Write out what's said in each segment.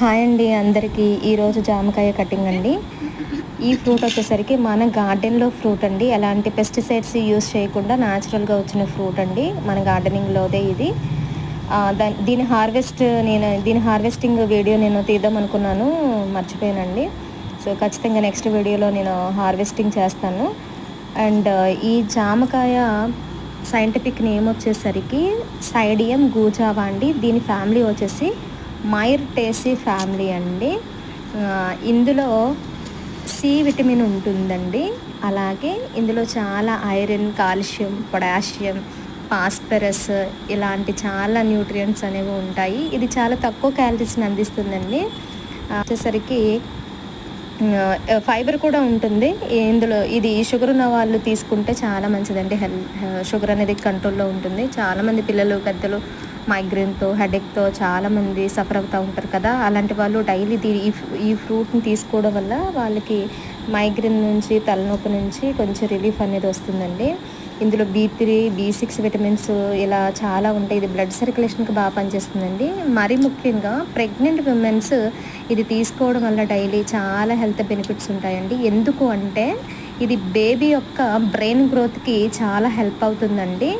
Hi అండి అందరికీ. ఈరోజు జామకాయ కటింగ్ అండి. ఈ ఫ్రూట్ వచ్చేసరికి మన గార్డెన్లో ఫ్రూట్ అండి. ఎలాంటి పెస్టిసైడ్స్ యూస్ చేయకుండా న్యాచురల్గా వచ్చిన ఫ్రూట్ అండి. మన గార్డెనింగ్లోదే ఇది. దీని హార్వెస్టింగ్ వీడియో నేను తీద్దాం అనుకున్నాను, మర్చిపోయానండి. సో ఖచ్చితంగా నెక్స్ట్ వీడియోలో నేను హార్వెస్టింగ్ చేస్తాను. అండ్ ఈ జామకాయ సైంటిఫిక్ నేమ్ వచ్చేసరికి సైడియం గూజావా అండి. దీని ఫ్యామిలీ వచ్చేసి మైర్టేసి ఫ్యామిలీ అండి. ఇందులో సి విటమిన్ ఉంటుందండి. అలాగే ఇందులో చాలా ఐరన్, కాల్షియం, పొటాషియం, ఫాస్ఫరస్ ఇలాంటి చాలా న్యూట్రియంట్స్ అనేవి ఉంటాయి. ఇది చాలా తక్కువ క్యాలరీస్ని అందిస్తుందండి. వచ్చేసరికి ఫైబర్ కూడా ఉంటుంది ఇందులో. ఇది షుగర్ ఉన్న వాళ్ళు తీసుకుంటే చాలా మంచిదండి. షుగర్ అనేది కంట్రోల్లో ఉంటుంది. చాలామంది పిల్లలు, పెద్దలు మైగ్రేన్తో, హెడేక్తో చాలామంది సఫర్ అవుతూ ఉంటారు కదా. అలాంటి వాళ్ళు డైలీ ఈ ఫ్రూట్ని తీసుకోవడం వల్ల వాళ్ళకి మైగ్రేన్ నుంచి, తలనొప్పి నుంచి కొంచెం రిలీఫ్ అనేది వస్తుందండి. ఇందులో B3, B6 విటమిన్స్ ఇలా చాలా ఉంటాయి. ఇది బ్లడ్ సర్క్యులేషన్కి బాగా పనిచేస్తుందండి. మరీ ముఖ్యంగా ప్రెగ్నెంట్ విమెన్స్ ఇది తీసుకోవడం వల్ల డైలీ చాలా హెల్త్ బెనిఫిట్స్ ఉంటాయండి. ఎందుకు అంటే ఇది బేబీ యొక్క బ్రెయిన్ గ్రోత్కి చాలా హెల్ప్ అవుతుందండి.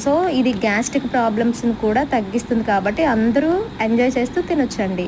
సో ఇది గ్యాస్ట్రిక్ ప్రాబ్లమ్స్ని కూడా తగ్గిస్తుంది. కాబట్టి అందరూ ఎంజాయ్ చేస్తూ తినొచ్చండి.